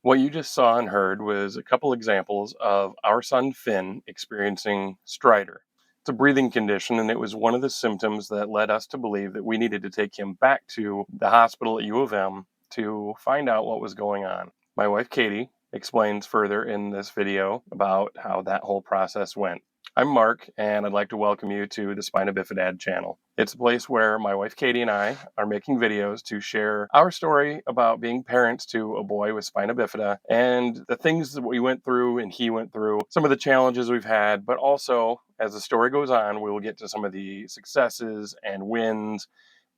What you just saw and heard was a couple examples of our son Finn experiencing stridor. It's a breathing condition, and it was one of the symptoms that led us to believe that we needed to take him back to the hospital at U of M to find out what was going on. My wife Katie explains further in this video about how that whole process went. I'm Mark, and I'd like to welcome you to the Spina Bifida channel. It's a place where my wife Katie and I are making videos to share our story about being parents to a boy with spina bifida and the things that we went through and he went through, some of the challenges we've had, but also as the story goes on, we will get to some of the successes and wins.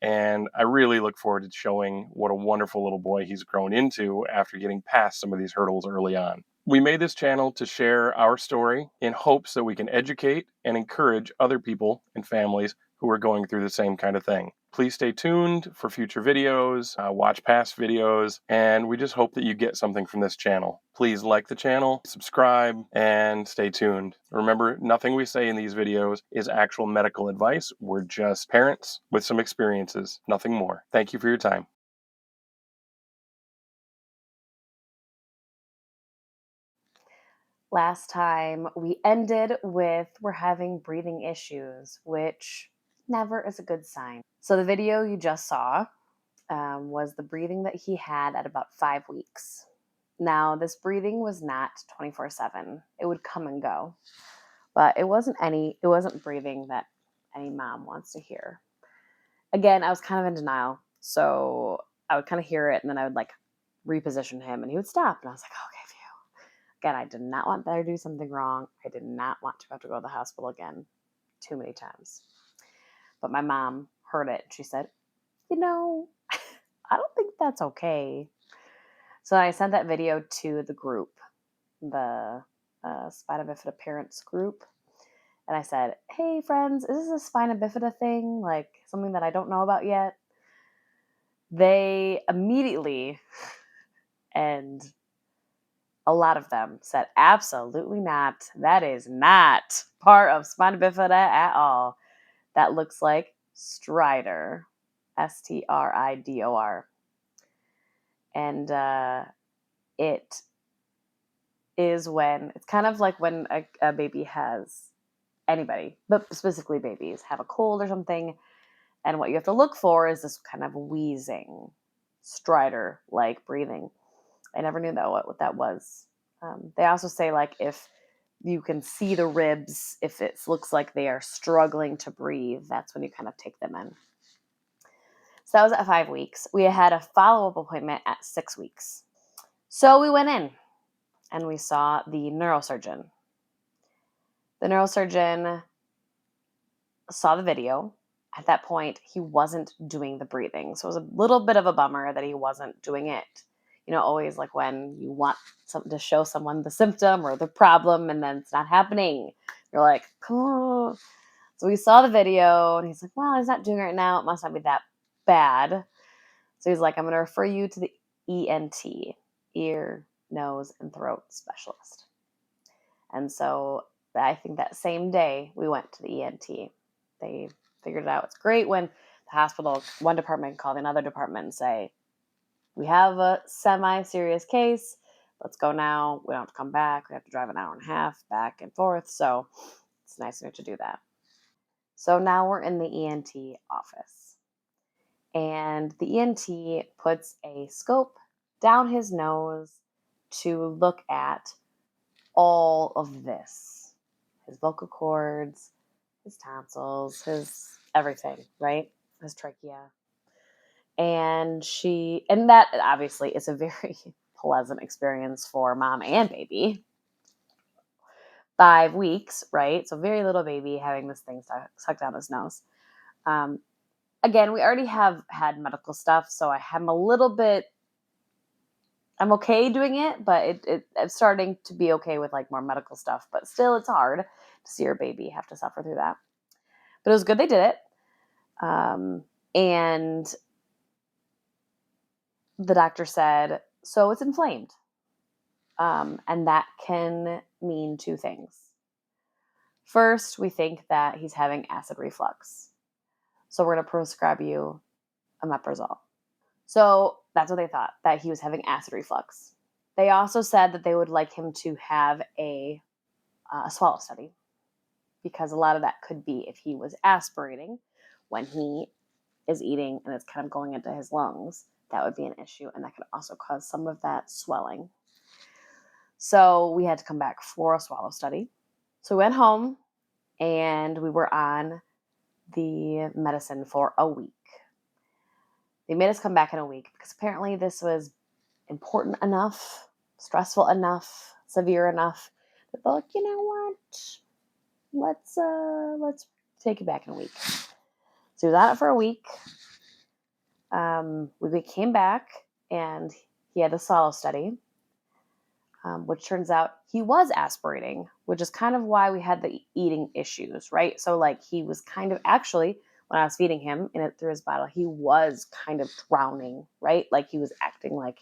And I really look forward to showing what a wonderful little boy he's grown into after getting past some of these hurdles early on. We made this channel to share our story in hopes that we can educate and encourage other people and families who are going through the same kind of thing. Please stay tuned for future videos, watch past videos, and we just hope that you get something from this channel. Please like the channel, subscribe, and stay tuned. Remember, nothing we say in these videos is actual medical advice. We're just parents with some experiences, nothing more. Thank you for your time. Last time we ended with we're having breathing issues, which never is a good sign. So the video you just saw was the breathing that he had at about 5 weeks. Now, this breathing was not 24/7. It would come and go. But it wasn't breathing that any mom wants to hear. Again, I was kind of in denial. So I would kind of hear it and then I would like reposition him and he would stop. And I was like, okay, phew. Again, I did not want there to do something wrong. I did not want to have to go to the hospital again too many times. But my mom heard it. She said, I don't think that's okay. So I sent that video to the group, the Spina Bifida parents group. And I said, hey, friends, is this a Spina Bifida thing? Like something that I don't know about yet? They immediately, and a lot of them said, absolutely not. That is not part of Spina Bifida at all. That looks like Stridor, Stridor. And it is when, it's kind of like when a baby has, anybody, but specifically babies, have a cold or something. And what you have to look for is this kind of wheezing, Stridor-like breathing. I never knew that what that was. They also say like if you can see the ribs, if it looks like they are struggling to breathe, that's when you kind of take them in. So that was at 5 weeks. We had a follow-up appointment at 6 weeks. So we went in and we saw the neurosurgeon. The neurosurgeon saw the video. At that point, he wasn't doing the breathing. So it was a little bit of a bummer that he wasn't doing it. Always like when you want something to show someone the symptom or the problem and then it's not happening. You're like, cool. So we saw the video and he's like, well, he's not doing it right now. It must not be that bad. So he's like, I'm going to refer you to the ENT, ear, nose, and throat specialist. And so I think that same day we went to the ENT. They figured it out. It's great when the hospital, one department called another department and say, we have a semi-serious case. Let's go now. We don't have to come back. We have to drive an hour and a half back and forth. So it's nice to do that. So now we're in the ENT office. And the ENT puts a scope down his nose to look at all of this. His vocal cords, his tonsils, his everything, right? His trachea. And that obviously is a very pleasant experience for mom and baby. 5 weeks, right? So very little baby having this thing sucked down his nose. Again, we already have had medical stuff, so I'm okay doing it, but it's starting to be okay with like more medical stuff. But still, it's hard to see your baby have to suffer through that. But it was good they did it. And the doctor said, so it's inflamed. And that can mean two things. First, we think that he's having acid reflux. So we're going to prescribe you omeprazole. So that's what they thought, that he was having acid reflux. They also said that they would like him to have a swallow study, because a lot of that could be if he was aspirating when he is eating and it's kind of going into his lungs. That would be an issue, and that could also cause some of that swelling. So we had to come back for a swallow study. So we went home and we were on the medicine for a week. They made us come back in a week because apparently this was important enough, stressful enough, severe enough that they're like, you know what? Let's take you back in a week. So he was on it for a week. We came back and he had a swallow study, which turns out he was aspirating, which is kind of why we had the eating issues, right? So like he was kind of actually, when I was feeding him in it through his bottle, he was kind of drowning, right? Like he was acting like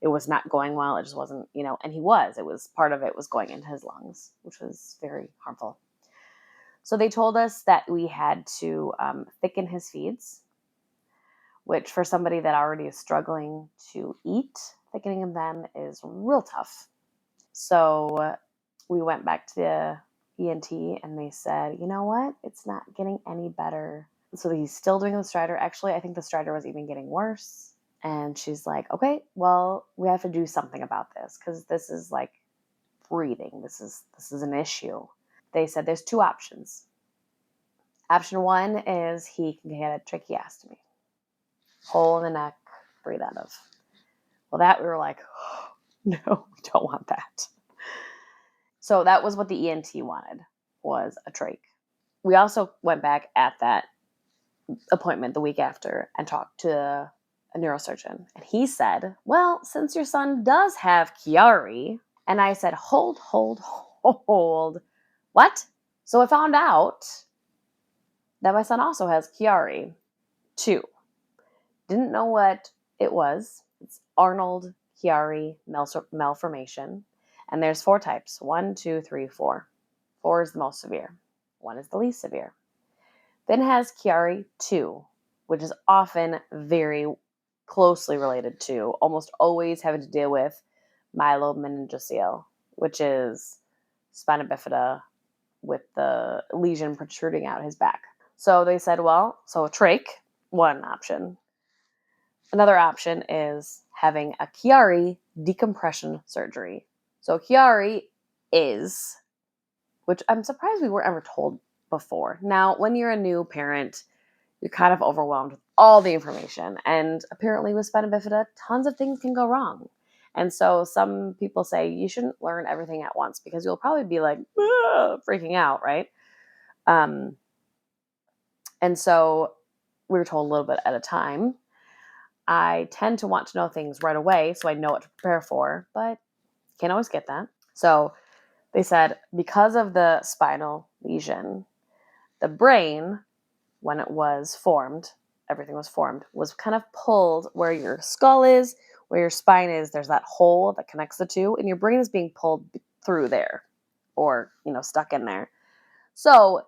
it was not going well. It just wasn't, and it was part of it was going into his lungs, which was very harmful. So they told us that we had to thicken his feeds, which for somebody that already is struggling to eat, thickening them is real tough. So we went back to the ENT and they said, you know what? It's not getting any better. So he's still doing the Stridor. Actually, I think the Stridor was even getting worse. And she's like, okay, well, we have to do something about this because this is like breathing. This is an issue. They said there's two options. Option one is he can get a tracheostomy, hole in the neck, breathe out of. Well, that we were like, oh, no, we don't want that. So that was what the ENT wanted, was a trach. We also went back at that appointment the week after and talked to a neurosurgeon. And he said, well, since your son does have Chiari, and I said, hold. What? So I found out that my son also has Chiari, too. Didn't know what it was. It's Arnold Chiari malformation. And there's 4 types. 1, 2, 3, 4. 4 is the most severe. 1 is the least severe. Then has Chiari 2, which is often very closely related to, almost always having to deal with myelomeningocele, which is spina bifida with the lesion protruding out his back. So they said, well, so a trach, one option. Another option is having a Chiari decompression surgery. So Chiari is, which I'm surprised we weren't ever told before. Now, when you're a new parent, you're kind of overwhelmed with all the information. And apparently with spina bifida, tons of things can go wrong. And so some people say you shouldn't learn everything at once because you'll probably be like freaking out, right? And so we were told a little bit at a time. I tend to want to know things right away so I know what to prepare for, but can't always get that. So they said because of the spinal lesion, the brain, when it was formed, everything was formed, was kind of pulled where your skull is, where your spine is. There's that hole that connects the two, and your brain is being pulled through there or, stuck in there. So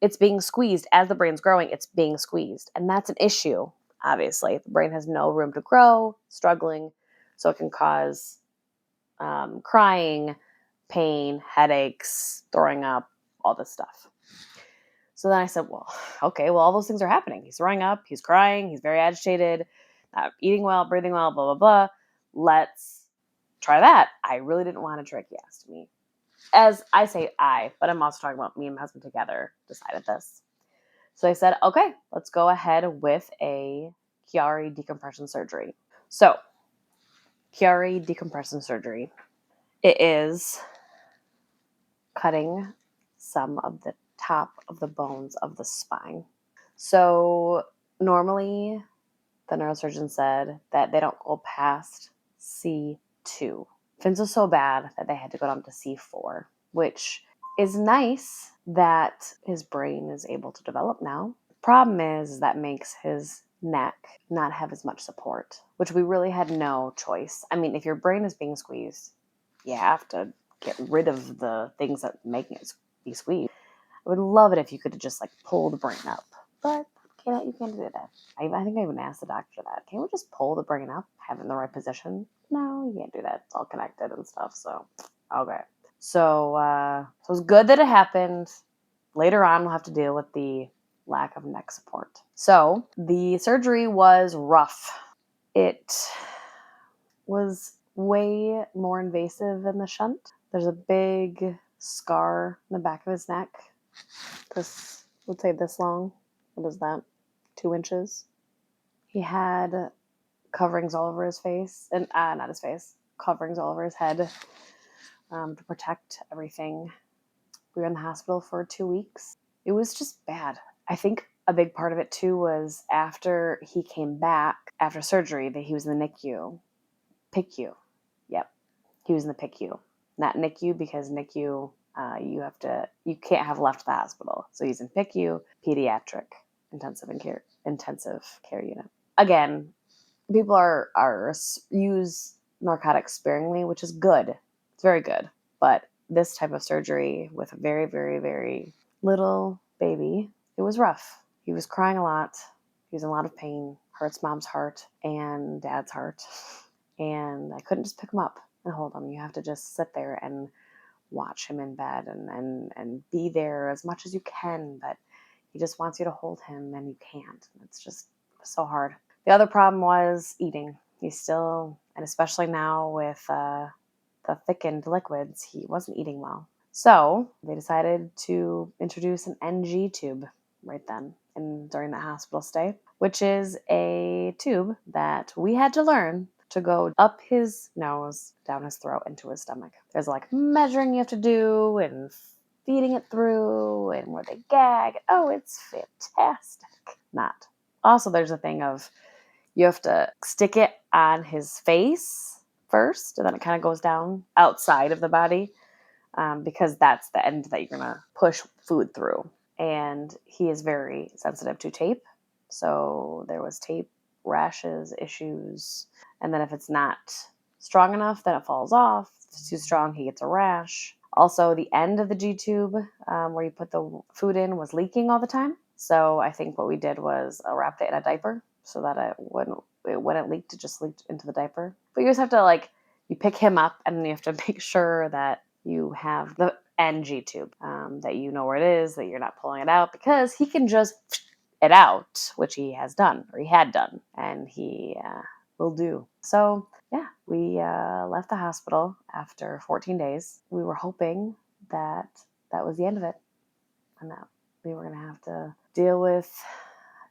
it's being squeezed as the brain's growing. It's being squeezed, and that's an issue. Obviously, the brain has no room to grow, struggling, so it can cause crying, pain, headaches, throwing up, all this stuff. So then I said, well, okay, well, all those things are happening. He's throwing up, he's crying, he's very agitated, not eating well, breathing well, blah, blah, blah. Let's try that. I really didn't want a tracheostomy. As I say but I'm also talking about me and my husband together decided this. So I said, okay, let's go ahead with a Chiari decompression surgery. So Chiari decompression surgery, it is cutting some of the top of the bones of the spine. So normally the neurosurgeon said that they don't go past C2. Finn's was so bad that they had to go down to C4, which is nice that his brain is able to develop now. Problem is that makes his neck not have as much support, which we really had no choice. I mean, if your brain is being squeezed, you have to get rid of the things that make it be squeezed. I would love it if you could just pull the brain up, but You can't do that. I think I even asked the doctor that. Can't we just pull the brain up, have it in the right position? No, you can't do that. It's all connected and stuff. So, okay. So it was good that it happened. Later on, we'll have to deal with the lack of neck support. So the surgery was rough. It was way more invasive than the shunt. There's a big scar in the back of his neck. This would say this long. What is that? 2 inches. He had coverings all over his face, and not his face, coverings all over his head to protect everything. We were in the hospital for 2 weeks. It was just bad. I think a big part of it too was after he came back after surgery that he was in the NICU. PICU. Yep. He was in the PICU. Not NICU because NICU you can't have left the hospital. So he's in PICU, pediatric intensive care unit. Again, people are use narcotics sparingly, which is good. It's very good. But this type of surgery with a very, very, very little baby, it was rough. He was crying a lot. He was in a lot of pain. Hurts mom's heart and dad's heart. And I couldn't just pick him up and hold him. You have to just sit there and watch him in bed and be there as much as you can. But he just wants you to hold him and you can't. It's just so hard. The other problem was eating. He's still, and especially now with the thickened liquids, he wasn't eating well. So they decided to introduce an NG tube right then and during the hospital stay, which is a tube that we had to learn to go up his nose, down his throat, into his stomach. There's like measuring you have to do and feeding it through and where they gag. Oh, it's fantastic. Not. Also, there's a thing of you have to stick it on his face first, and then it kind of goes down outside of the body because that's the end that you're going to push food through. And he is very sensitive to tape. So there was tape rashes, issues. And then if it's not strong enough, then it falls off. If it's too strong, he gets a rash. Also, the end of the G tube where you put the food in was leaking all the time. So I think what we did was wrapped it in a diaper so that it wouldn't leak. It just leaked into the diaper. But you just have to you pick him up and then you have to make sure that you have the NG tube, that you know where it is, that you're not pulling it out because he can just it out, which he has done or he had done, and he will do. So yeah, we left the hospital after 14 days. We were hoping that that was the end of it and that we were going to have to deal with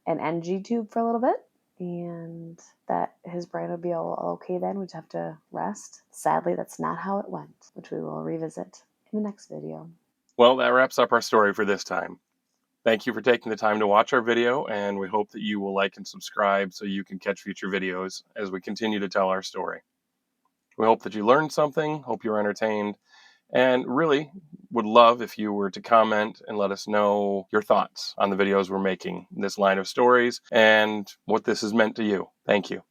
an NG tube for a little bit and that his brain would be all okay then. We'd have to rest. Sadly, that's not how it went, which we will revisit in the next video. Well, that wraps up our story for this time. Thank you for taking the time to watch our video, and we hope that you will like and subscribe so you can catch future videos as we continue to tell our story. We hope that you learned something, hope you're entertained, and really would love if you were to comment and let us know your thoughts on the videos we're making, this line of stories, and what this has meant to you. Thank you.